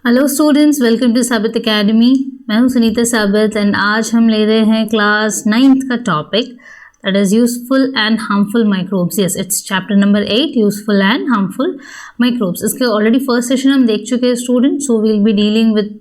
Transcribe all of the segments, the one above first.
Hello students, welcome to साबित academy. मैं हूं सुनीता साबित एंड आज हम ले रहे हैं क्लास 9th का topic that is useful and harmful microbes. Yes, it's chapter number 8, useful and harmful microbes. इसके ऑलरेडी फर्स्ट सेशन हम देख चुके हैं students, so we'll be dealing with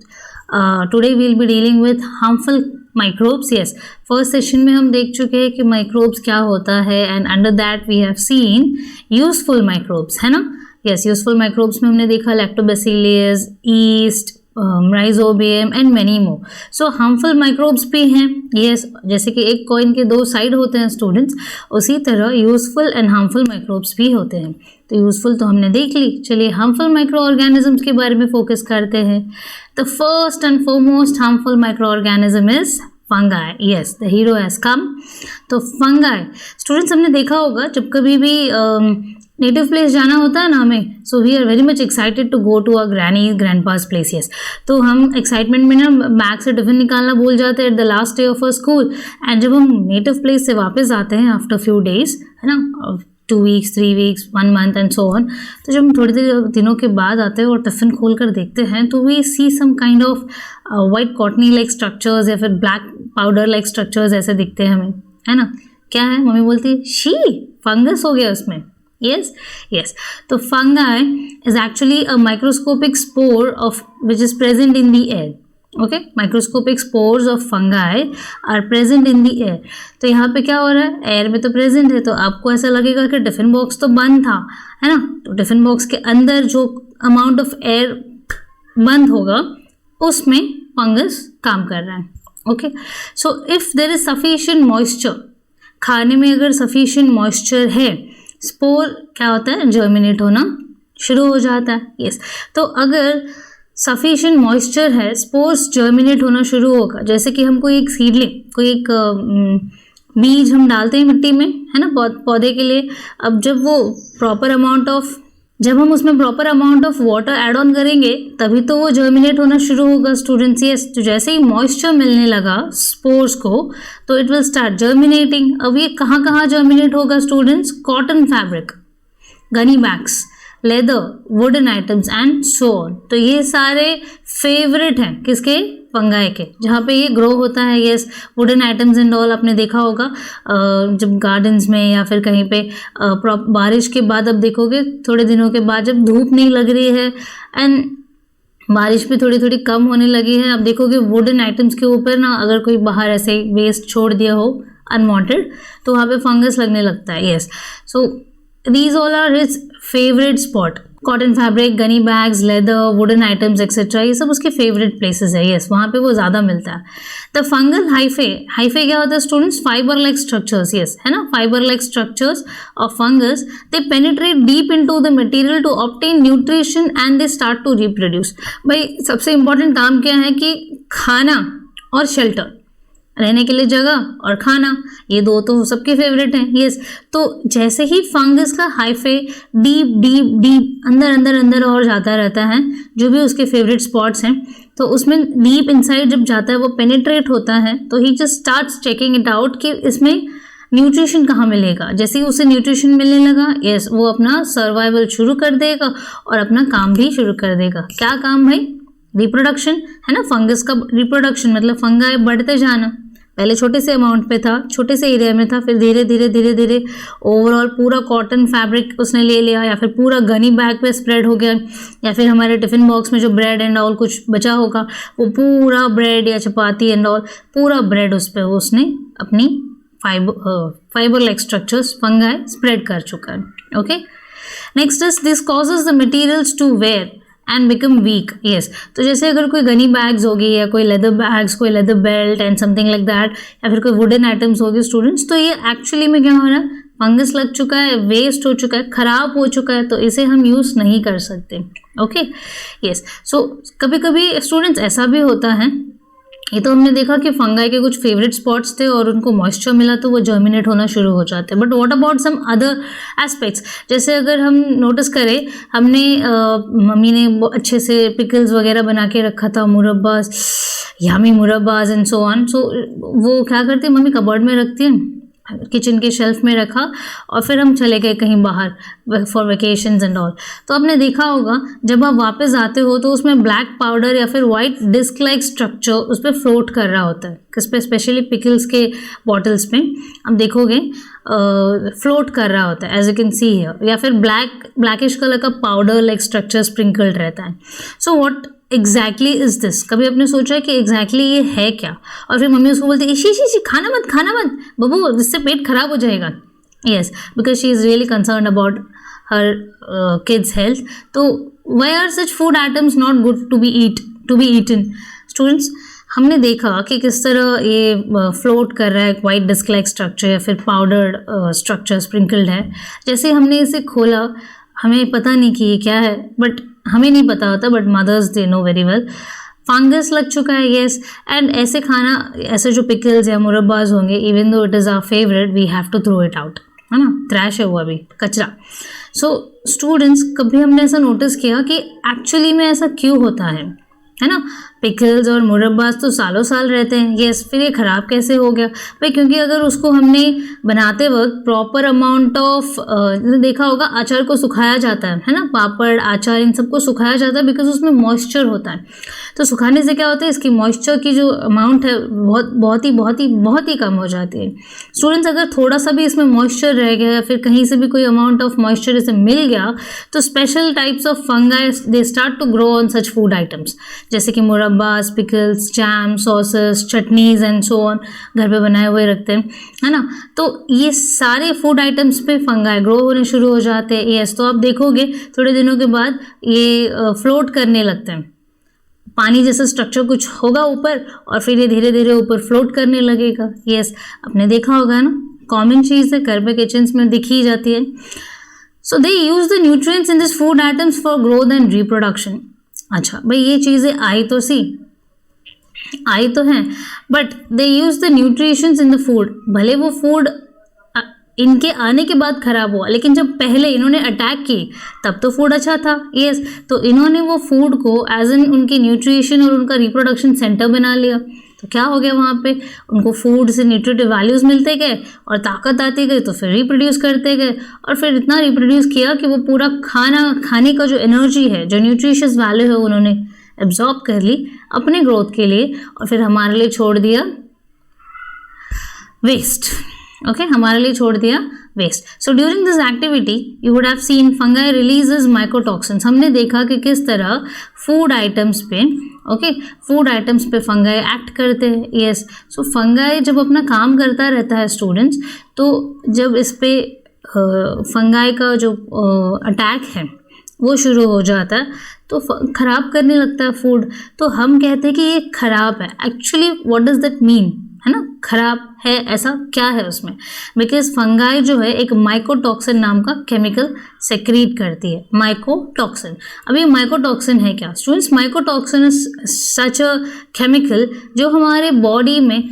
today we'll be dealing with harmful microbes. Yes, first session में हम देख चुके हैं कि माइक्रोब्स क्या होता है and under that we have seen useful microbes, है ना। यस, यूजफुल माइक्रोब्स में हमने देखा lactobacillus, yeast, rhizobium and many more. So harmful microbes भी हैं। यस, जैसे कि एक कॉइन के दो साइड होते हैं स्टूडेंट्स, उसी तरह यूजफुल एंड हार्मफुल माइक्रोब्स भी होते हैं। तो यूजफुल तो हमने देख ली, चलिए हार्मफुल माइक्रो ऑर्गेनिजम्स के बारे में फोकस करते हैं। The first and foremost harmful micro organism is fungi. Yes, the hero has come. तो फंगाई स्टूडेंट्स, हमने देखा होगा जब कभी भी नेटिव प्लेस जाना होता है ना हमें, so we are very much excited to go to a grandpa's place. Yes, तो हम एक्साइटमेंट में ना बैग से टिफिन निकालना भूल जाते हैं at the last day of a school. And जब हम नेटिव प्लेस से वापस आते हैं आफ्टर फ्यू डेज, है ना, 2 weeks, 3 weeks, 1 month and so on, तो जब हम थोड़ी देर दिनों के बाद आते हैं और टिफिन खोल कर देखते हैं तो we see some kind of white cottony like structures या फिर ब्लैक पाउडर लाइक स्ट्रक्चर्स ऐसे दिखते हैं हमें, है ना। क्या है? मम्मी बोलती है शी फंगस हो गया उसमें। Yes. तो fungi is actually a microscopic spore of which is present in the air. Okay, microscopic spores of fungi are present in the air. तो यहाँ पे क्या हो रहा है? एयर में तो प्रेजेंट है, तो आपको ऐसा लगेगा कि टिफिन बॉक्स तो बंद था, है ना। तो टिफिन बॉक्स के अंदर जो अमाउंट ऑफ एयर बंद होगा उसमें फंगस काम कर रहा है। Okay, so if there is sufficient moisture, खाने में अगर सफिशिएंट मॉइस्चर है, स्पोर क्या होता है? जर्मिनेट होना शुरू हो जाता है। यस, तो अगर सफिशिएंट मॉइस्चर है, स्पोर्स जर्मिनेट होना शुरू होगा। जैसे कि हम कोई एक सीडलिंग, कोई एक बीज हम डालते हैं मिट्टी में, है ना, पौधे के लिए। अब जब हम उसमें proper amount of water add on करेंगे तभी तो वो जर्मिनेट होना शुरू होगा स्टूडेंट्स। यस, तो जैसे ही मॉइस्चर मिलने लगा स्पोर्स को तो इट विल स्टार्ट जर्मिनेटिंग। अब ये कहाँ कहाँ जर्मिनेट होगा students? Cotton fabric, Ghani bags, leather, wooden items and so on. तो ये सारे फेवरेट हैं किसके? फंगाई के, जहाँ पे ये ग्रो होता है। Yes, wooden items and all आपने देखा होगा जब गार्डन्स में या फिर कहीं पे बारिश के बाद, अब देखोगे थोड़े दिनों के बाद जब धूप नहीं लग रही है एंड बारिश भी थोड़ी थोड़ी कम होने लगी है, अब देखोगे वुडन आइटम्स के ऊपर ना अगर कोई बाहर ऐसे वेस्ट छोड़ दिया हो अनवांटेड तो वहाँ पे फंगस लगने लगता है। Yes, so these all are his favorite spot. Cotton fabric, Ghani bags, leather, wooden items etcetera, ये सब उसके फेवरेट प्लेसेस है। यस, वहाँ पे वो ज़्यादा मिलता है। द फंगल हाइफे क्या होता है students? Fibre like structures. Yes, है ना, fibre like structures of fungus, they penetrate deep into the material to obtain nutrition and they start to reproduce. भाई सबसे इंपॉर्टेंट काम क्या है कि खाना और शेल्टर, रहने के लिए जगह और खाना, ये दो तो सबके फेवरेट हैं। यस, तो जैसे ही फंगस का हाइफे डीप डीप डीप अंदर और जाता रहता है, जो भी उसके फेवरेट स्पॉट्स हैं, तो उसमें डीप इनसाइड जब जाता है वो पेनिट्रेट होता है, तो ही just starts checking it out कि इसमें न्यूट्रिशन कहाँ मिलेगा। जैसे ही उसे न्यूट्रिशन मिलने लगा, यस, वो अपना सर्वाइवल शुरू कर देगा और अपना काम भी शुरू कर देगा। क्या काम भाई? रिप्रोडक्शन, है ना। फंगस का रिप्रोडक्शन मतलब फंगाई बढ़ते जाना। पहले छोटे से अमाउंट पे था, छोटे से एरिया में था, फिर धीरे धीरे ओवरऑल पूरा कॉटन फैब्रिक उसने ले लिया, या फिर पूरा गनी बैग पे स्प्रेड हो गया, या फिर हमारे टिफिन बॉक्स में जो ब्रेड एंड ऑल कुछ बचा होगा वो पूरा ब्रेड या चपाती एंड ऑल पूरा ब्रेड उस पर उसने अपनी fibre like structures fungi spread कर चुका है। Okay, next is this causes the materials to wear and become weak. Yes, तो जैसे अगर कोई गनी बैग्स होगी या कोई लेदर बैग्स, कोई leather belt and something like that, या फिर कोई वुडन आइटम्स होगी स्टूडेंट्स, तो ये एक्चुअली में क्या हो रहा है? फंगस लग चुका है, वेस्ट हो चुका है, खराब हो चुका है, तो इसे हम यूज़ नहीं कर सकते। ओके, यस, सो कभी कभी स्टूडेंट्स ऐसा भी होता है, ये तो हमने देखा कि फंगाई के कुछ फेवरेट स्पॉट्स थे और उनको मॉइस्चर मिला तो वो जर्मिनेट होना शुरू हो जाते हैं। But what about some other aspects? जैसे अगर हम नोटिस करें, हमने मम्मी ने अच्छे से पिकल्स वगैरह बना के रखा था, मुरब्बास, यामी मुरब्बास एंड सो ऑन। सो वो क्या करती है, मम्मी कबर्ड में रखती है, किचन के शेल्फ में रखा और फिर हम चले गए कहीं बाहर फॉर वेकेशंस एंड ऑल। तो आपने देखा होगा जब आप वापस आते हो तो उसमें ब्लैक पाउडर या फिर वाइट डिस्क लाइक स्ट्रक्चर उस पर फ्लोट कर रहा होता है, किस पे, स्पेशली पिकल्स के बॉटल्स पे आप देखोगे फ्लोट कर रहा होता है as you can see here, या फिर ब्लैकिश कलर का पाउडर लाइक स्ट्रक्चर स्प्रिंकल्ड रहता है। So what exactly is this, कभी आपने सोचा है कि एग्जैक्टली ये है क्या? और फिर मम्मी उसको बोलती है शी शी शी खाना मत बबू, जिससे पेट खराब हो जाएगा। Yes, because she is really concern about her kids health. तो why are such food items not good to be eaten? Students, हमने देखा कि किस तरह ये फ्लोट कर रहा है, एक वाइट डिस्क लाइक स्ट्रक्चर या फिर पाउडर्ड स्ट्रक्चर स्प्रिंकल्ड है। जैसे हमने इसे खोला, हमें पता नहीं कि ये क्या है, बट हमें नहीं पता होता, but mothers they know very well. Fungus लग चुका है, येस, एंड ऐसे खाना, ऐसे जो पिकल्स या मुरब्बाज होंगे, even though it is our favourite, we have to throw it out, है ना, ट्रैश है वो अभी, कचरा। सो स्टूडेंट्स, कभी हमने ऐसा नोटिस किया कि एक्चुअली में ऐसा क्यों होता है ना? पिकल्स और मुरब्बास तो सालों साल रहते हैं, यस, फिर ये ख़राब कैसे हो गया भाई? क्योंकि अगर उसको हमने बनाते वक्त प्रॉपर अमाउंट ऑफ देखा होगा, आचार को सुखाया जाता है ना, पापड़ आचार इन सबको सुखाया जाता है, बिकॉज उसमें मॉइस्चर होता है। तो सुखाने से क्या होता है, इसकी मॉइस्चर की जो अमाउंट है बहुत ही कम हो जाती है। स्टूडेंट्स, अगर थोड़ा सा भी इसमें मॉइस्चर रह गया या फिर कहीं से भी कोई अमाउंट ऑफ मॉइस्चर इसे मिल गया, तो special types of fungi they start to grow on such food items, जैसे कि मुरब्बास, pickles, jam, sauces, chutneys and so on, घर पे बनाए हुए रखते हैं, है ना। तो ये सारे फूड आइटम्स पे फंगाई ग्रो होने शुरू हो जाते हैं। यस, तो आप देखोगे थोड़े दिनों के बाद ये फ्लोट करने लगते हैं, पानी जैसा स्ट्रक्चर कुछ होगा ऊपर और फिर ये धीरे धीरे ऊपर फ्लोट करने लगेगा। यस, आपने देखा होगा ना, कॉमन चीज़ है, घर पे किचन्स में दिख ही जाती है। So they use the nutrients in this food items for growth and reproduction. अच्छा भाई, ये चीज़ें आई तो हैं, but they use the nutritions in the food. भले वो फूड इनके आने के बाद खराब हुआ, लेकिन जब पहले इन्होंने अटैक की तब तो फूड अच्छा था। यस, तो इन्होंने वो फूड को एज एन उनकी न्यूट्रिशन और उनका रिप्रोडक्शन सेंटर बना लिया। तो क्या हो गया, वहाँ पे उनको फूड से न्यूट्रिटिव वैल्यूज़ मिलते गए और ताकत आती गई, तो फिर रिप्रोड्यूस करते गए और फिर इतना रिप्रोड्यूस किया कि वो पूरा खाने का जो एनर्जी है, जो न्यूट्रिशियस वैल्यू है, उन्होंने एब्जॉर्ब कर ली अपने ग्रोथ के लिए और फिर हमारे लिए छोड़ दिया वेस्ट। ओके, हमारे लिए छोड़ दिया waste. So during this activity you would have seen fungi releases mycotoxins. हमने देखा कि किस तरह फूड आइटम्स पे फंगाई एक्ट करते हैं। यस, सो फंगाई जब अपना काम करता रहता है स्टूडेंट्स, तो जब इस पे फंगाई का जो अटैक है वो शुरू हो जाता है तो ख़राब करने लगता है फूड। तो हम कहते हैं कि ये ख़राब है। Actually what does that mean, है ना, ख़राब है, ऐसा क्या है उसमें? बिकॉज फंगाई जो है एक माइकोटॉक्सिन नाम का केमिकल सेक्रीट करती है, माइकोटॉक्सिन। अब ये माइकोटॉक्सिन है क्या students? Mycotoxin is such a chemical जो हमारे बॉडी में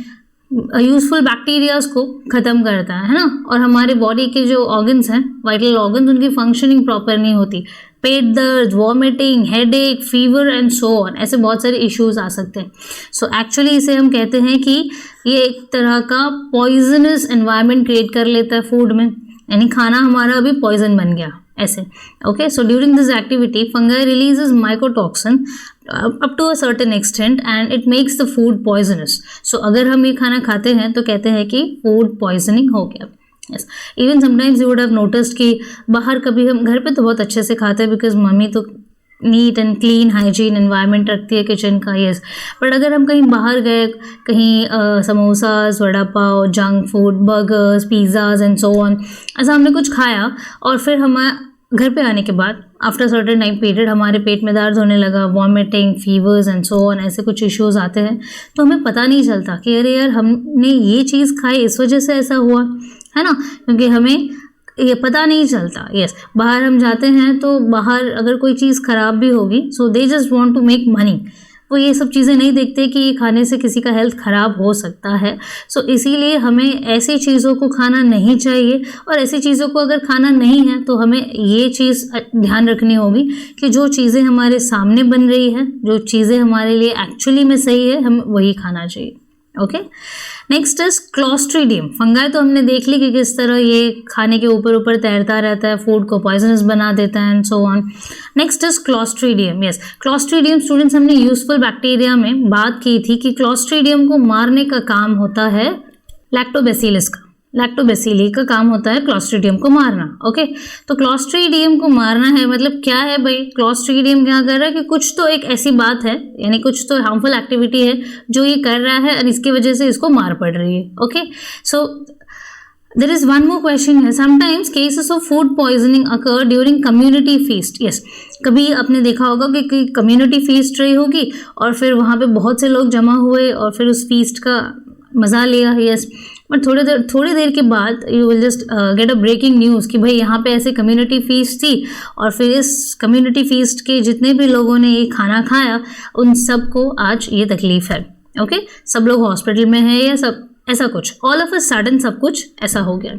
यूजफुल बैक्टीरियाज को ख़त्म करता है ना, और हमारे बॉडी के जो ऑर्गन्स हैं, वाइटल ऑर्गन्स, उनकी फंक्शनिंग प्रॉपर नहीं होती। पेट दर्द, vomiting, headache, fever and so on, ऐसे बहुत सारे इश्यूज आ सकते हैं। सो एक्चुअली इसे हम कहते हैं कि ये एक तरह का पॉइजनस एनवायरनमेंट क्रिएट कर लेता है फूड में, यानी खाना हमारा अभी पॉइजन बन गया ऐसे। Okay, so during this activity fungi releases mycotoxin up to a certain extent and it makes the food poisonous. So अगर हम ये खाना खाते हैं तो कहते हैं कि food poisoning हो गया। Yes. Even sometimes you would have noticed कि बाहर कभी हम, घर पे तो बहुत अच्छे से खाते हैं बिकॉज मम्मी तो neat and clean hygiene environment रखती है किचन का। यस, बट अगर हम कहीं बाहर गए, कहीं samosas, vada pav, junk food, burgers, pizzas and so on, ऐसा हमने कुछ खाया और फिर हमारे घर पे आने के बाद आफ्टर सर्टेन टाइम पीरियड हमारे पेट में दर्द होने लगा, vomiting, fevers and so on, ऐसे कुछ इश्यूज आते हैं, तो हमें पता नहीं चलता कि अरे यार हमने ये चीज़ खाई इस वजह से ऐसा हुआ, है ना, क्योंकि हमें ये पता नहीं चलता। यस, बाहर हम जाते हैं तो बाहर अगर कोई चीज़ ख़राब भी होगी, so they just want to make money, वो ये सब चीज़ें नहीं देखते कि ये खाने से किसी का हेल्थ ख़राब हो सकता है। सो इसीलिए हमें ऐसी चीज़ों को खाना नहीं चाहिए, और ऐसी चीज़ों को अगर खाना नहीं है तो हमें ये चीज़ ध्यान रखनी होगी कि जो चीज़ें हमारे सामने बन रही है, जो चीज़ें हमारे लिए एक्चुअली में सही है, हमें वही खाना चाहिए। Okay. Next is Clostridium. Fungi तो हमने देख ली कि किस तरह ये खाने के ऊपर ऊपर तैरता रहता है, फूड को पॉइजनस बना देता है and so on. Next is Clostridium. Yes, Clostridium students हमने यूजफुल बैक्टीरिया में बात की थी कि क्लॉस्ट्रीडियम को मारने का काम होता है लैक्टोबैसिलस का। लैक्टोबैसिली का काम होता है क्लॉस्ट्रीडियम को मारना। ओके, तो क्लॉस्ट्रीडियम को मारना है मतलब क्या है भाई, क्लॉस्ट्रीडियम क्या कर रहा है कि कुछ तो एक ऐसी बात है, यानी कुछ तो हार्मफुल एक्टिविटी है जो ये कर रहा है और इसकी वजह से इसको मार पड़ रही है। Okay, so there is one more question है, sometimes cases of food poisoning occur during community feast. yes, कभी आपने देखा होगा कि कम्युनिटी फीस्ट रही होगी और फिर वहाँ पे बहुत से लोग जमा हुए और फिर उस फीस्ट का मज़ा लिया। यस, बट थोड़ी देर के बाद you will just get a breaking news कि भाई यहाँ पे ऐसे कम्युनिटी फीस्ट थी और फिर इस कम्युनिटी फीस्ट के जितने भी लोगों ने ये खाना खाया उन सबको आज ये तकलीफ़ है। ओके, सब लोग हॉस्पिटल में हैं या सब ऐसा कुछ, ऑल ऑफ अ सडन सब कुछ ऐसा हो गया।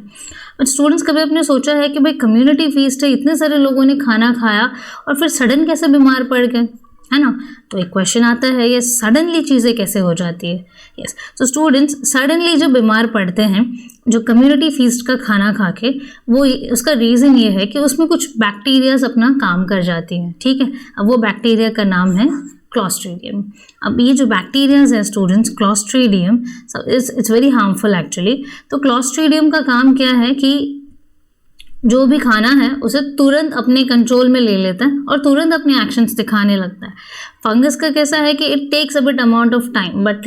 बट स्टूडेंट्स कभी आपने सोचा है कि भाई कम्युनिटी फीस्ट है, इतने सारे लोगों ने खाना खाया और फिर सडन कैसे बीमार पड़ गए, है ना? तो एक क्वेश्चन आता है, ये सडनली चीज़ें कैसे हो जाती है। यस, तो स्टूडेंट्स सडनली जब बीमार पड़ते हैं जो कम्युनिटी फीस्ट का खाना खा के, वो उसका रीज़न ये है कि उसमें कुछ बैक्टीरियाज अपना काम कर जाती हैं। ठीक है, अब वो बैक्टीरिया का नाम है क्लॉस्ट्रीडियम। अब ये जो बैक्टीरियाज हैं students, Clostridium it's very harmful actually. तो क्लॉस्ट्रीडियम का काम क्या है कि जो भी खाना है उसे तुरंत अपने कंट्रोल में ले लेता है और तुरंत अपने एक्शंस दिखाने लगता है। फंगस का कैसा है कि it takes a bit amount of time, but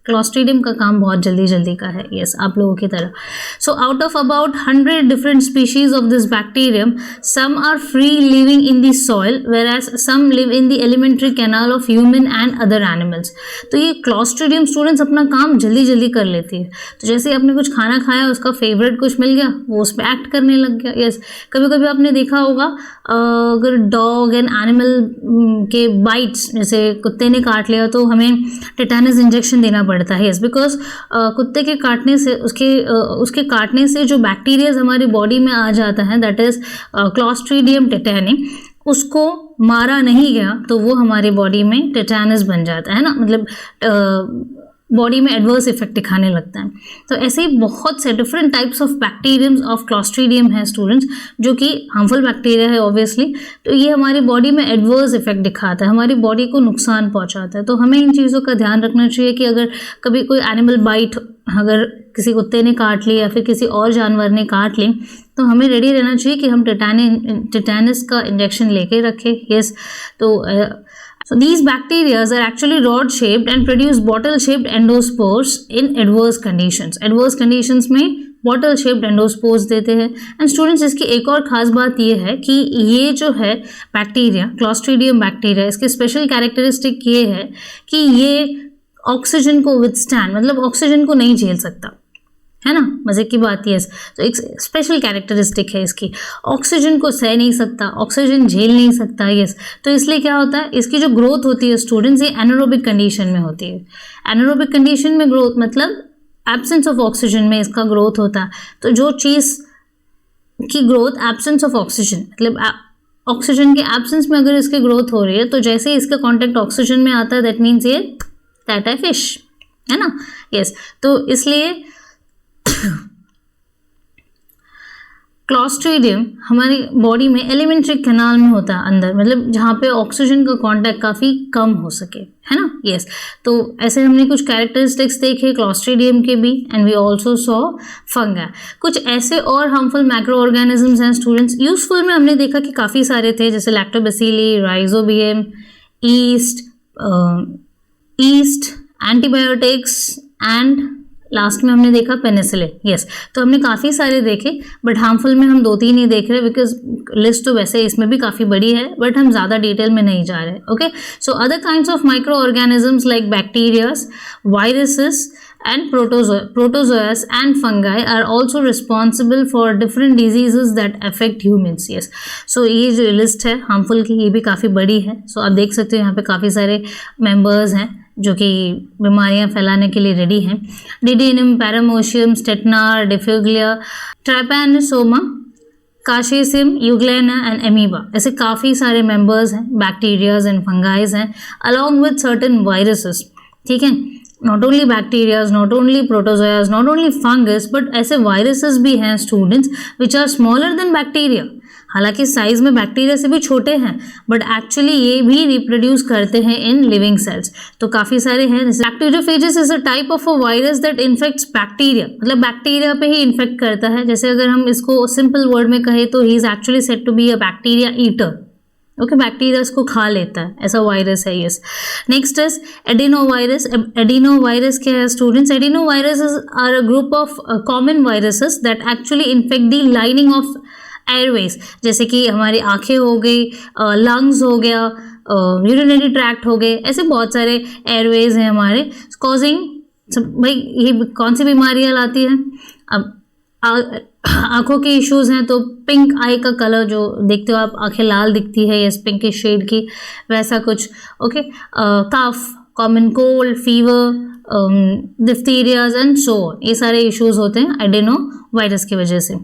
clostridium का काम बहुत जल्दी का है। यस, आप लोगों की तरह। So out of about 100 different species of this bacterium, some are free living in the soil whereas some live in the alimentary canal of human and other animals. तो ये क्लॉस्ट्रीडियम स्टूडेंट्स अपना काम जल्दी करने लगती है। तो जैसे आपने कुछ खाना खाया, उसका फेवरेट कुछ मिल गया, वो उस पर एक्ट करने लग गया। यस, कभी आपने देखा होगा अगर डॉग एंड एनिमल के बाइट्स, जैसे कुत्ते ने काट लिया तो हमें टेटानस इंजेक्शन देना पड़ता है। यस, बिकॉज कुत्ते के काटने से उसके काटने से जो बैक्टीरियाज हमारी बॉडी में आ जाता है, दैट इज क्लॉस्ट्रीडियम टेटानी, उसको मारा नहीं गया तो वो हमारी बॉडी में टेटानस बन जाता है ना, मतलब बॉडी में एडवर्स इफेक्ट दिखाने लगता है। तो ऐसे ही बहुत से different types of bacteriums of clostridium है स्टूडेंट्स, जो कि हार्मफुल बैक्टीरिया है ऑब्वियसली। तो ये हमारी बॉडी में एडवर्स इफेक्ट दिखाता है, हमारी बॉडी को नुकसान पहुंचाता है। तो हमें इन चीज़ों का ध्यान रखना चाहिए कि अगर कभी कोई एनिमल बाइट, अगर किसी कुत्ते ने काट ली या फिर किसी और जानवर ने काट ली, तो हमें रेडी रहना चाहिए कि हम टेटानस का इंजेक्शन लेके रखें। यस, तो so these bacteria are actually rod shaped and produce bottle shaped endospores in adverse conditions. Adverse conditions में bottle shaped endospores देते हैं। एंड स्टूडेंट्स, इसकी एक और ख़ास बात ये है कि ये जो है बैक्टीरिया, क्लॉस्ट्रीडियम बैक्टीरिया, इसकी स्पेशल कैरेक्टरिस्टिक ये है कि ये ऑक्सीजन को विथस्टैंड, मतलब ऑक्सीजन को नहीं झेल सकता, है ना? मज़े की बात ये है। तो एक स्पेशल कैरेक्टरिस्टिक है इसकी, ऑक्सीजन को सह नहीं सकता, ऑक्सीजन झेल नहीं सकता। यस, तो इसलिए क्या होता है, इसकी जो ग्रोथ होती है स्टूडेंट्स, ये एनारोबिक कंडीशन में होती है। एनारोबिक कंडीशन में ग्रोथ मतलब एब्सेंस ऑफ ऑक्सीजन में इसका ग्रोथ होता है। तो जो चीज़ की ग्रोथ एब्सेंस ऑफ ऑक्सीजन, मतलब ऑक्सीजन के एब्सेंस में अगर इसकी ग्रोथ हो रही है, तो जैसे ही इसका कॉन्टेक्ट ऑक्सीजन में आता है, दैट मीन्स ये दैट है फिश, है ना? यस, तो इसलिए क्लॉस्ट्रीडियम हमारी बॉडी में एलिमेंट्री कैनाल में होता है अंदर, मतलब जहाँ पे ऑक्सीजन का कांटेक्ट काफ़ी कम हो सके, है ना? यस, तो ऐसे हमने कुछ कैरेक्टरिस्टिक्स देखे क्लॉस्ट्रीडियम के भी, एंड वी ऑल्सो सॉ फंगा। कुछ ऐसे और हार्मफुल माइक्रो ऑर्गेनिजम्स हैं स्टूडेंट्स। यूजफुल में हमने देखा कि काफ़ी सारे थे, जैसे lactobacilli, rhizobium, east, antibiotics and last में हमने देखा पेनिसिलिन। यस, तो हमने काफ़ी सारे देखे, बट हार्मफुल में हम 2-3 ही देख रहे हैं, बिकॉज लिस्ट तो वैसे इसमें भी काफ़ी बड़ी है, बट हम ज़्यादा डिटेल में नहीं जा रहे। Okay, so other kinds of micro organisms like bacterias, viruses and protozoas and fungi are also responsible for different diseases that affect humans. Yes, so ये जो लिस्ट है हार्मफुल की, ये भी काफ़ी बड़ी है। सो आप देख सकते हो यहाँ पे काफ़ी सारे मेंबर्स हैं जो कि बीमारियां फैलाने के लिए रेडी हैं। डिडेनियम, पैरामोशियम, स्टेटनार, डिफ्यूग्लिया, ट्राइपैनोसोमा, काशेसिम, यूग्लेना एंड एमीबा, ऐसे काफ़ी सारे मेंबर्स हैं, बैक्टीरियाज एंड फंगाइज हैं, अलॉन्ग विद सर्टेन वायरसेस। ठीक है, not only bacterias, not only protozoas, not only fungus, but ऐसे वायरसेस भी हैं students which are smaller than bacteria. हालांकि साइज में बैक्टीरिया से भी छोटे हैं, बट एक्चुअली ये भी रिप्रोड्यूस करते हैं इन लिविंग सेल्स। तो काफ़ी सारे हैं। Bacteriophages is a type of a virus that infects bacteria, मतलब बैक्टीरिया पे ही इन्फेक्ट करता है। जैसे अगर हम इसको सिंपल वर्ड में कहें तो he is actually said to be a bacteria eater. Okay, bacteria को खा लेता है, ऐसा वायरस है। Yes, next is adenovirus. Adenovirus क्या है students? Adenovirus are a group of common viruses that actually infect the lining of airways, जैसे कि हमारी आंखें हो गई, लंग्स हो गया, यूरिनरी ट्रैक्ट हो गए, ऐसे बहुत सारे एयरवेज हैं हमारे, कॉजिंग भाई ये कौन सी बीमारियां लाती हैं? अब आंखों के इश्यूज हैं तो पिंक आई का कलर जो देखते हो आप, आंखें लाल दिखती है, यस पिंक शेड की, वैसा कुछ। Okay, cough, common cold, fever, diphtherias and so, ये सारे इश्यूज होते हैं एडिनो वायरस की वजह से।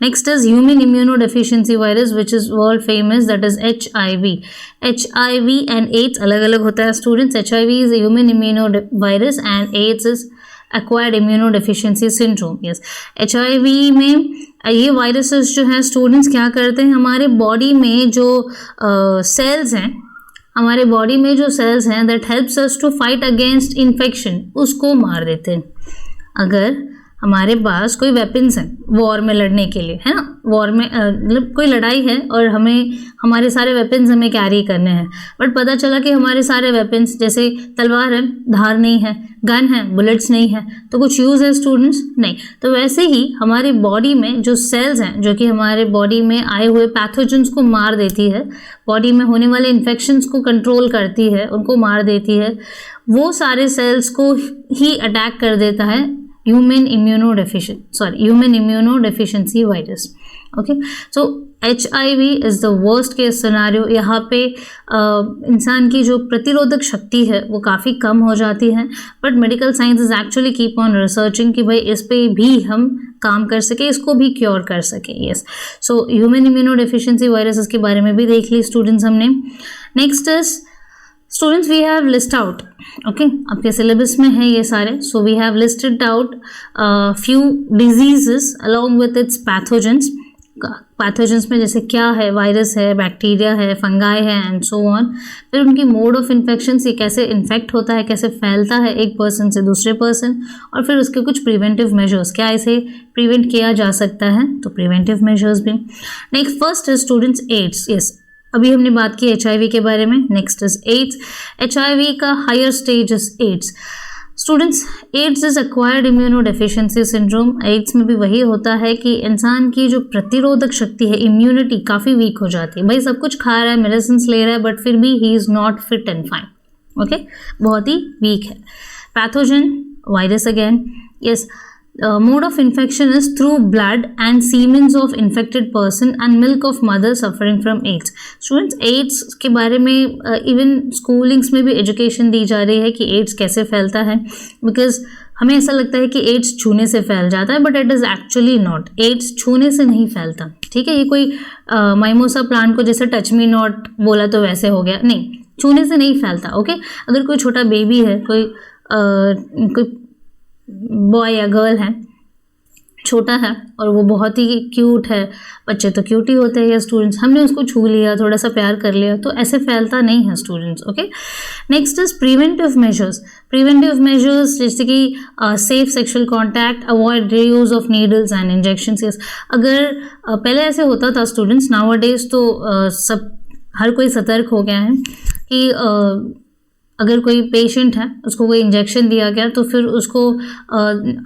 Next is human immunodeficiency virus which is world famous, that is HIV। HIV and AIDS अलग अलग होता है students. HIV is human immuno virus and AIDS is acquired immunodeficiency syndrome. Yes, HIV में ये viruses जो हैं students क्या करते हैं, हमारे बॉडी में जो सेल्स हैं, हमारे बॉडी में जो सेल्स हैं that helps us to fight against infection, उसको मार देते हैं। अगर हमारे पास कोई वेपन्स हैं वॉर में लड़ने के लिए, है ना, वॉर में मतलब कोई लड़ाई है और हमें हमारे सारे वेपन्स हमें कैरी करने हैं, बट पता चला कि हमारे सारे वेपन्स, जैसे तलवार है, धार नहीं है, गन है, बुलेट्स नहीं है, तो कुछ यूज़ है स्टूडेंट्स? नहीं। तो वैसे ही हमारी बॉडी में जो सेल्स हैं जो कि हमारे बॉडी में आए हुए पैथोजेंस को मार देती है, बॉडी में होने वाले इन्फेक्शंस को कंट्रोल करती है, उनको मार देती है, वो सारे सेल्स को ही अटैक कर देता है human immunodeficiency virus. Okay, so HIV is the worst case scenario. यहाँ पे इंसान की जो प्रतिरोधक शक्ति है वो काफ़ी कम हो जाती है, but medical science is actually keep on researching कि भाई इस पे भी हम काम कर सके, इसको भी क्योर कर सके। Yes, so human immunodeficiency virus के बारे में भी देख ली स्टूडेंट्स हमने। Next is students we have list out, okay, आपके सिलेबस में है ये सारे। So we have listed out few diseases along with its pathogens. Pathogens में जैसे क्या है, वायरस है, बैक्टीरिया है, फंगाई है एंड सो ऑन। फिर उनकी मोड ऑफ इन्फेक्शन से कैसे इन्फेक्ट होता है, कैसे फैलता है एक पर्सन से दूसरे पर्सन, और फिर उसके कुछ प्रिवेंटिव मेजर्स, क्या इसे प्रिवेंट किया जा सकता है, तो प्रिवेंटिव मेजर्स भी। Next first is students AIDS. Yes, अभी हमने बात की HIV के बारे में। Next is AIDS. HIV का higher stage is AIDS. Students, AIDS is acquired immunodeficiency syndrome. AIDS में भी वही होता है कि इंसान की जो प्रतिरोधक शक्ति है, इम्यूनिटी काफ़ी वीक हो जाती है। भाई सब कुछ खा रहा है, मेडिसिन ले रहा है, बट फिर भी he is not fit and fine. Okay, बहुत ही वीक है। Pathogen virus again. Yes, mode of infection is through blood and semen of infected person and milk of mother suffering from AIDS. Students, AIDS के बारे में even schoolings में भी education दी जा रही है कि AIDS कैसे फैलता है, because हमें ऐसा लगता है कि AIDS छूने से फैल जाता है, but it is actually not. AIDS छूने से नहीं फैलता, ठीक है। ये कोई माइमोसा प्लांट को जैसे टच मी नॉट बोला तो वैसे हो गया, नहीं, छूने से नहीं फैलता। ओके, अगर कोई छोटा बेबी है, कोई बॉय या गर्ल है, छोटा है और वो बहुत ही क्यूट है, बच्चे तो क्यूट ही होते हैं या स्टूडेंट्स, हमने उसको छू लिया, थोड़ा सा प्यार कर लिया, तो ऐसे फैलता नहीं है students. Okay, next is preventive measures. Preventive measures जैसे कि safe sexual contact, avoid reuse of needles and injections. अगर पहले ऐसे होता था स्टूडेंट्स, नाउ डेज तो सब हर कोई सतर्क हो गया है कि अगर कोई पेशेंट है, उसको कोई इंजेक्शन दिया गया तो फिर उसको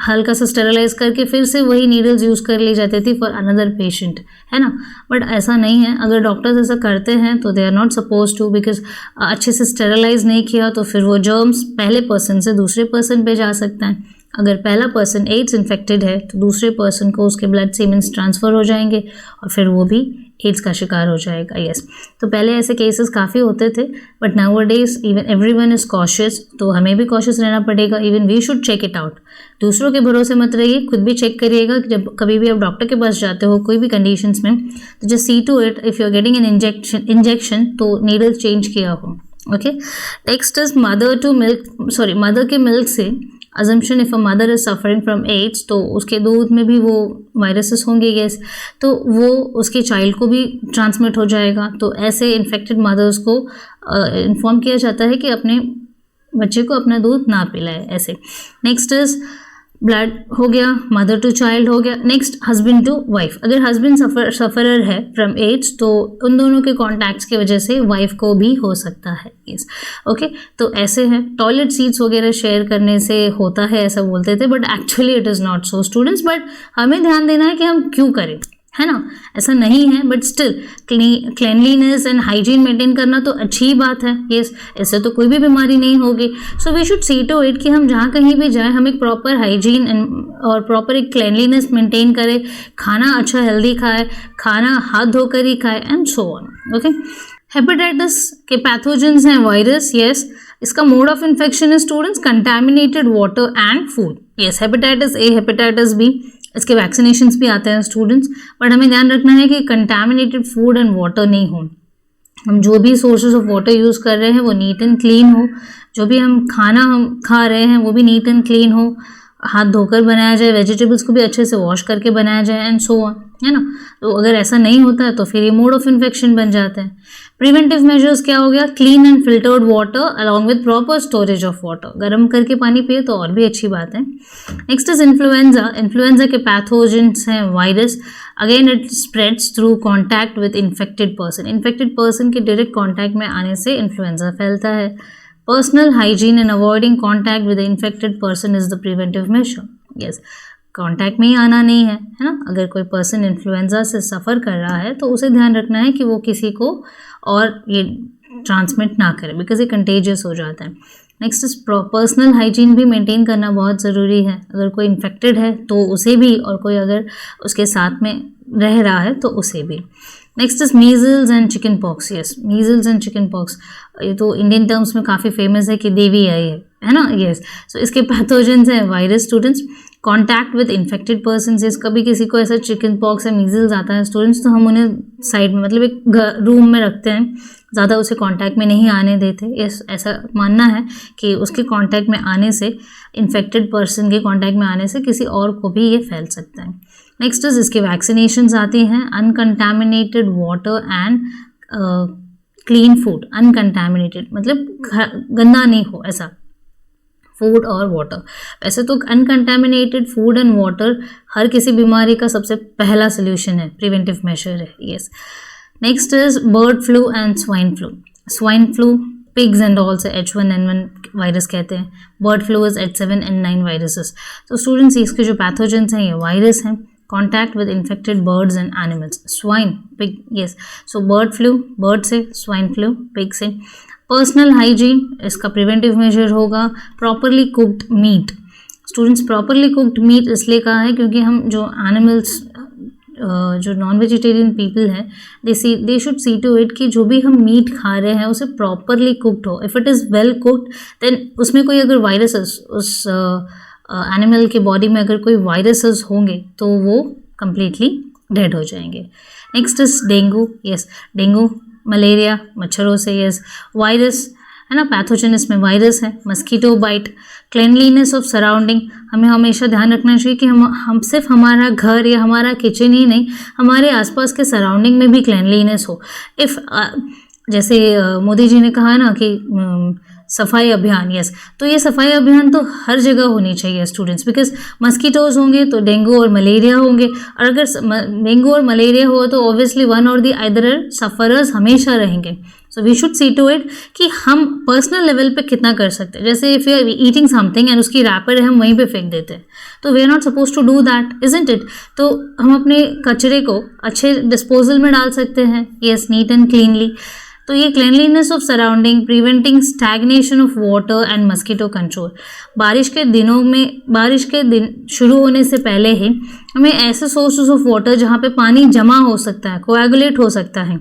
हल्का सा स्टेरलाइज करके फिर से वही नीडल्स यूज़ कर ली जाती थी फॉर अनदर पेशेंट, है ना। बट ऐसा नहीं है, अगर डॉक्टर्स ऐसा करते हैं तो they are not suppose to, because अच्छे से स्टेरलाइज नहीं किया तो फिर वो जर्म्स पहले पर्सन से दूसरे पर्सन पे जा सकता है। अगर पहला पर्सन एड्स इन्फेक्टेड है तो दूसरे पर्सन को उसके ब्लड सीमेंस ट्रांसफ़र हो जाएंगे और फिर वो भी एड्स का शिकार हो जाएगा। यस, तो पहले ऐसे केसेस काफ़ी होते थे, but nowadays even everyone is cautious, तो हमें भी कॉशियस रहना पड़ेगा। Even we should check it out. दूसरों के भरोसे मत रहिए, खुद भी चेक करिएगा कि जब कभी भी आप डॉक्टर के पास जाते हो कोई भी कंडीशंस में, तो just see to it if you are getting an injection तो नीडल चेंज किया हो। ओके, नेक्स्ट इज मदर के मिल्क से assumption if a mother is suffering from AIDS, तो उसके दूध में भी वो वायरसेस होंगे, यस, तो वो उसके चाइल्ड को भी ट्रांसमिट हो जाएगा। तो ऐसे इन्फेक्टेड मदर्स को इन्फॉर्म किया जाता है कि अपने बच्चे को अपना दूध ना पिलाए ऐसे। नेक्स्ट इज ब्लड हो गया, मदर टू चाइल्ड हो गया। नेक्स्ट हस्बैंड टू वाइफ, अगर हस्बैंड सफरर है फ्रॉम एड्स तो उन दोनों के कॉन्टैक्ट्स की वजह से वाइफ को भी हो सकता है, यस, ओके। तो ऐसे हैं, टॉयलेट सीट्स वगैरह शेयर करने से होता है ऐसा बोलते थे, but actually it is not so students. But हमें ध्यान देना है कि हम क्यों करें, है ना, ऐसा नहीं है, but still cleanliness and hygiene maintain करना तो अच्छी बात है, यस, इससे तो कोई भी बीमारी नहीं होगी। So we should see to it कि हम जहाँ कहीं भी जाएं हम एक प्रॉपर हाइजीन और प्रॉपर एक क्लीनलीनेस मेंटेन करें, खाना अच्छा हेल्दी खाए, खाना हाथ धोकर ही खाए and so on, okay. Hepatitis के पैथोजेंस हैं वायरस, यस, इसका मोड ऑफ इन्फेक्शन है students contaminated water and food, yes, hepatitis A, hepatitis B, इसके वैक्सीनेशंस भी आते हैं स्टूडेंट्स, बट हमें ध्यान रखना है कि कंटैमिनेटेड फूड एंड वाटर नहीं हो। हम जो भी सोर्सेज ऑफ वाटर यूज़ कर रहे हैं वो नीट एंड क्लीन हो, जो भी हम खाना हम खा रहे हैं वो भी नीट एंड क्लीन हो, हाथ धोकर बनाया जाए, वेजिटेबल्स को भी अच्छे से वॉश करके बनाया जाए एंड सो ऑन, है ना। तो अगर ऐसा नहीं होता है तो फिर ये मोड ऑफ इन्फेक्शन बन जाता है। प्रिवेंटिव मेजर्स क्या हो गया, clean and filtered water along with proper storage of water, गर्म करके पानी पिए तो और भी अच्छी बात है। नेक्स्ट इज इन्फ्लुएंजा, इन्फ्लुएंजा के पैथोजेंस हैं virus, again it spreads through contact with infected person, infected person के डायरेक्ट कॉन्टैक्ट में आने से इन्फ्लुएंजा फैलता है। Personal hygiene and avoiding contact with infected person is the preventive measure, yes, contact में ही आना नहीं है ना। अगर कोई पर्सन इन्फ्लुएंजा से सफ़र कर रहा है तो उसे ध्यान रखना है कि वो किसी को और ये ट्रांसमिट ना करे, बिकॉज ये कंटेजियस हो जाता है। नेक्स्ट इज पर्सनल हाइजीन भी मेंटेन करना बहुत ज़रूरी है, अगर कोई इन्फेक्टेड है तो उसे भी, और कोई अगर उसके साथ में रह रहा है तो उसे भी। Next is measles and chicken pox, yes, measles and chicken pox, ये तो इंडियन टर्म्स में काफ़ी फेमस है कि देवी आई है ना, यस। सो इसके पैथोजेंस हैं virus students, contact with infected person, कभी किसी को ऐसा चिकन पॉक्स या मीजल्स आता है स्टूडेंट्स तो हम उन्हें साइड में, मतलब एक रूम में रखते हैं, ज़्यादा उसे कांटेक्ट में नहीं आने देते। ऐसा मानना है कि उसके कांटेक्ट में आने से, इन्फेक्टेड पर्सन के कांटेक्ट में आने से किसी और को भी ये फैल सकता है। नेक्स्ट इज इसके वैक्सीनेशंस आती हैं, अनकंटैमिनेटेड वाटर एंड क्लीन फूड, अनकंटैमिनेटेड मतलब गंदा नहीं हो ऐसा फूड और वाटर। वैसे तो अनकंटैमिनेटेड फूड एंड वाटर हर किसी बीमारी का सबसे पहला सोल्यूशन है, प्रिवेंटिव मेजर है, yes. Next is bird flu and swine flu, swine flu pigs and also H1N1 virus कहते हैं, bird flu is H7N9 viruses. तो स्टूडेंट्स इसके जो पैथोजेंस हैं ये वायरस हैं, contact with infected birds and animals, swine pig, yes, so bird flu bird से, swine flu pig से। पर्सनल हाइजीन इसका प्रिवेंटिव मेजर होगा, properly cooked meet, students properly cooked meet इसलिए कहा है क्योंकि हम जो एनिमल्स, जो नॉन वेजिटेरियन पीपल हैं, they should see to it कि जो भी हम मीट खा रहे हैं उसे प्रॉपरली कुक्ड हो। If it is well cooked then उसमें कोई अगर वायरसेस, उस एनिमल के बॉडी में अगर कोई वायरसेस होंगे तो वो कम्प्लीटली डेड हो जाएंगे। Next is dengue, yes, dengue malaria मच्छरों से, यस, वायरस है ना, पैथोजन इसमें वायरस है। Mosquito bite, cleanliness of surrounding, हमें हमेशा ध्यान रखना चाहिए कि हम सिर्फ हमारा घर या हमारा किचन ही नहीं, हमारे आसपास के सराउंडिंग में भी क्लीनलीनेस हो। इफ़ जैसे मोदी जी ने कहा ना कि सफाई अभियान, यस, तो ये सफाई अभियान तो हर जगह होनी चाहिए स्टूडेंट्स, बिकॉज मस्कीटोज होंगे तो डेंगू और मलेरिया होंगे, और अगर डेंगू और मलेरिया हो तो ऑब्वियसली वन और दी अदर सफरर्स हमेशा रहेंगे। So we should see to it कि हम पर्सनल लेवल पे कितना कर सकते हैं। जैसे if you are eating something and उसकी रैपर है हम वहीं पे फेंक देते हैं, तो we are not suppose to do that, isn't it. तो हम अपने कचरे को अच्छे डिस्पोजल में डाल सकते हैं, यस, नीट एंड क्लीनली। तो ये cleanliness of surrounding, preventing stagnation of water and mosquito control. बारिश के दिन शुरू होने से पहले ही हमें ऐसे सोर्सेज ऑफ वाटर जहाँ पे पानी जमा हो सकता है, कोएगुलेट हो सकता है,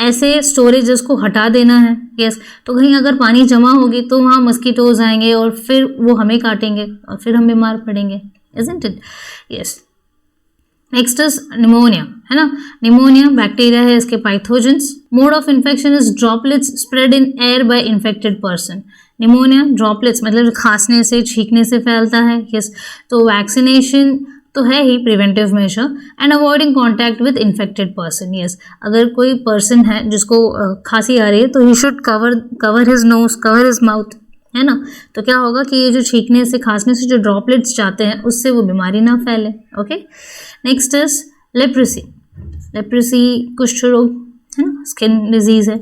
ऐसे स्टोरेजेस को हटा देना है, यस। तो कहीं अगर पानी जमा होगी तो वहाँ मस्कीटोज आएंगे और फिर वो हमें काटेंगे और फिर हम बीमार पड़ेंगे, isn't it, yes. Next is pneumonia, है ना। निमोनिया बैक्टीरिया है, इसके pathogens. Mode of infection is droplets spread in air by infected person. Pneumonia droplets मतलब खांसने से छींकने से फैलता है, यस। तो वैक्सीनेशन तो है ही preventive measure, and avoiding contact with infected person, yes. अगर कोई पर्सन है जिसको खांसी आ रही है तो he should cover his nose, cover his mouth, है ना। तो क्या होगा कि ये जो छींकने से खांसने से जो ड्रॉपलेट्स जाते हैं उससे वो बीमारी ना फैले, okay. Next is leprosy. Leprosy कुष्ठ रोग, है ना, स्किन डिजीज है।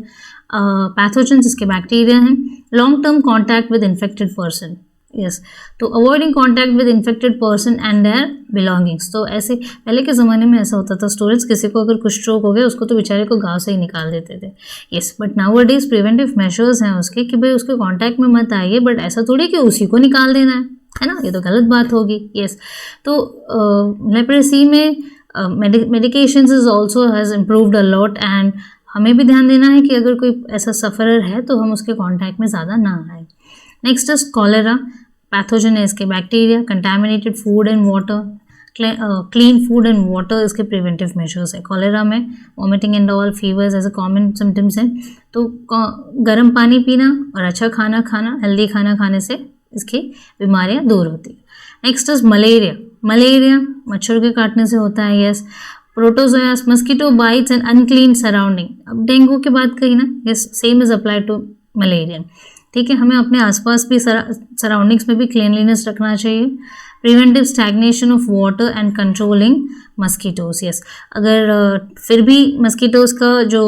पैथोजेंस इसके बैक्टीरिया हैं। Long term contact with infected person, yes. तो avoiding contact with infected person and their belongings. तो ऐसे पहले के ज़माने में ऐसा होता था, स्टूडेंट्स किसी को अगर कुष्ठ रोग हो गया उसको तो बेचारे को गाँव से ही निकाल देते थे, yes. But nowadays preventive measures हैं उसके कि भाई उसके कॉन्टैक्ट में मत आइए, बट ऐसा थोड़ी कि उसी को निकाल देना है ना, ये तो गलत बात होगी, यस। तो लेप्रेसी में medications is also has improved a lot, and हमें भी ध्यान देना है कि अगर कोई ऐसा सफ़रर है तो हम उसके कॉन्टैक्ट में ज़्यादा ना आए। Next is cholera. पैथोजन है इसके bacteria. Contaminated food and water, clean food and water इसके प्रिवेंटिव मेजर्स है। कॉलेरा में vomiting and all, fevers as a common symptoms हैं। तो गर्म पानी पीना और अच्छा खाना खाना, हेल्दी खाना खाने से इसकी बीमारियां दूर होती है। Next is malaria. मलेरिया मच्छर के काटने से होता है, yes. Protozoas, mosquito bites and unclean surrounding. अब डेंगू की बात कही ना, yes, same is apply to malaria, ठीक है। हमें अपने आसपास भी सराउंडिंग्स में भी क्लीनलीनेस रखना चाहिए। Preventive stagnation of water and controlling mosquitoes, yes. अगर फिर भी मस्कीटोज का जो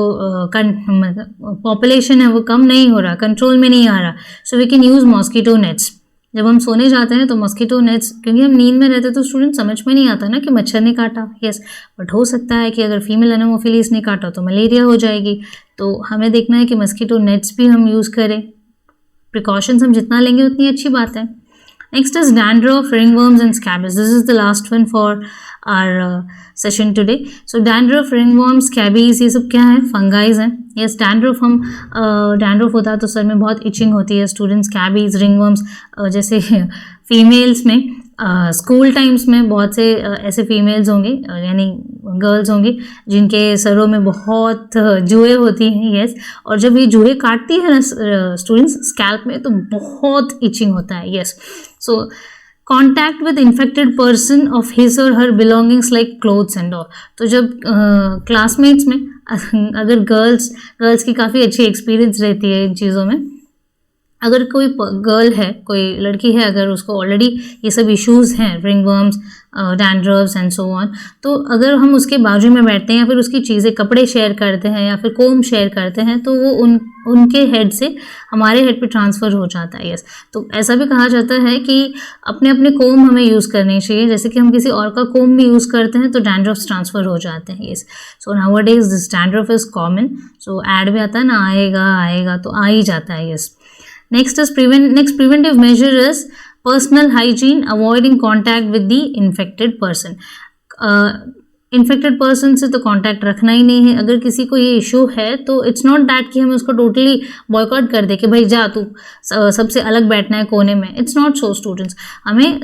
पॉपुलेशन है वो कम नहीं हो रहा, कंट्रोल में नहीं आ रहा, so we can use mosquito nets. जब हम सोने जाते हैं तो मस्कीटो नेट्स, क्योंकि हम नींद में रहते तो स्टूडेंट समझ में नहीं आता ना कि मच्छर ने काटा, यस। बट हो सकता है कि अगर फीमेल एनोमोफिलीज ने काटा तो मलेरिया हो जाएगी, तो हमें देखना है कि मस्कीटो नेट्स भी हम यूज़ करें। प्रिकॉशंस हम जितना लेंगे उतनी अच्छी बात है। Next is dandruff, ringworms and scabies. This is the last one for our session today. So dandruff, ringworms, scabies, ये सब क्या है? फंगाइज हैं, यस। डैंड्रफ डैंड्रफ होता है तो सर में बहुत इचिंग होती है स्टूडेंट्स। स्कैबीज, रिंगवर्म्स, जैसे फीमेल्स में स्कूल टाइम्स में बहुत से ऐसे फीमेल्स होंगे, यानी गर्ल्स होंगी जिनके सरों में बहुत जुएँ होती हैं, यस। और जब ये जुएँ काटती है ना स्टूडेंट्स स्कैल्प में तो बहुत इचिंग होता है, yes. So contact with infected person of his और her belongings like clothes and all. तो जब क्लासमेट्स में अगर गर्ल्स की काफ़ी अच्छी एक्सपीरियंस रहती है इन चीज़ों में, अगर कोई गर्ल है, कोई लड़की है, अगर उसको ऑलरेडी ये सब इश्यूज़ हैं, रिंगवर्म्स, डैंड्रफ्स एंड सो ऑन, तो अगर हम उसके बाजू में बैठते हैं या फिर उसकी चीज़ें, कपड़े शेयर करते हैं या फिर कोम शेयर करते हैं तो वो उनके हेड से हमारे हेड पे ट्रांसफ़र हो जाता है, यस। तो ऐसा भी कहा जाता है कि अपने अपने कोम हमें यूज़ करने चाहिए, जैसे कि हम किसी और का कोम भी यूज़ करते हैं तो डैंड्रफ्स ट्रांसफ़र हो जाते हैं, yes. So nowadays this dandruff is common. So add भी आता है ना, आएगा तो आ ही जाता है, yes. Next preventive measure is personal hygiene, avoiding contact with the infected person. Infected person से तो कांटेक्ट रखना ही नहीं है। अगर किसी को ये इशू है तो इट्स नॉट दैट कि हम उसको टोटली बॉयकॉट कर दे कि भाई जा तू सबसे अलग बैठना है कोने में। It's not so students. हमें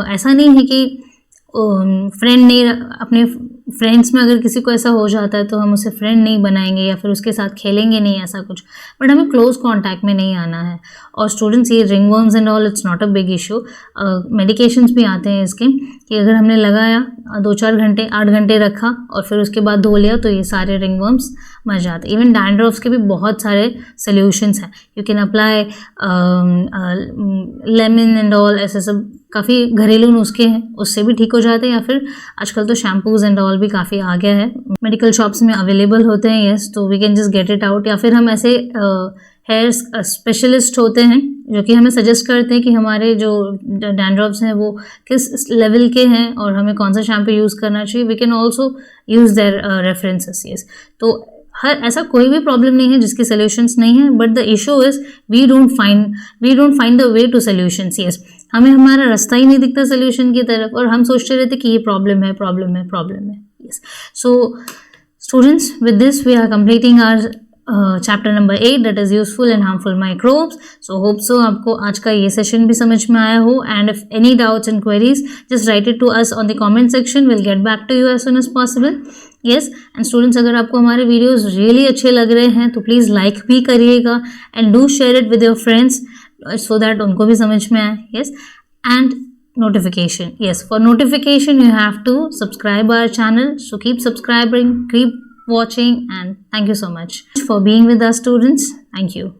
ऐसा नहीं है कि फ्रेंड नहीं, अपने फ्रेंड्स में अगर किसी को ऐसा हो जाता है तो हम उसे फ्रेंड नहीं बनाएंगे या फिर उसके साथ खेलेंगे नहीं, ऐसा कुछ। बट हमें क्लोज कांटेक्ट में नहीं आना है। और स्टूडेंट्स ये रिंगवर्म्स and all it's not a big issue. Medications भी आते हैं इसके कि अगर हमने लगाया 2-4 घंटे 8 घंटे रखा और फिर उसके बाद धो लिया तो ये सारे रिंगवर्म्स मर जाते हैं। इवन डैंड्रफ्स के भी बहुत सारे सोल्यूशंस हैं। You can apply lemon and all, ऐसे सब काफ़ी घरेलू नुस्खे हैं, उससे भी ठीक हो जाते हैं। या फिर आजकल तो शैम्पूज एंड ऑल भी काफ़ी आ गया है, मेडिकल शॉप्स में अवेलेबल होते हैं, यस। तो we can just get it out. या फिर हम ऐसे हेयर स्पेशलिस्ट होते हैं जो कि हमें सजेस्ट करते हैं कि हमारे जो डैंड्रफ्स हैं वो किस लेवल के हैं और हमें कौन सा शैम्पू यूज़ करना चाहिए। We can also use their references, yes. तो हर ऐसा कोई भी प्रॉब्लम नहीं है जिसके सोल्यूशंस नहीं है, but the issue is we don't find the way to solutions, yes. हमें हमारा रास्ता ही नहीं दिखता सोल्यूशन की तरफ और हम सोचते रहते कि ये प्रॉब्लम है, yes. So students, with this we are completing our chapter number 8 that is useful and harmful microbes. So hope so आपको आज का ये सेशन भी समझ में आया हो. And if any doubts and queries just write it to us on the comment section. Will get back to you as soon as possible. Yes, and students, अगर आपको हमारे वीडियोस रियली अच्छे लग रहे हैं तो प्लीज़ लाइक भी करिएगा and do share it with your friends so that उनको भी समझ में आए. Yes, and notification. Yes, for notification you have to subscribe our channel. So keep subscribing, keep watching, and thank you so much for being with us, students. Thank you.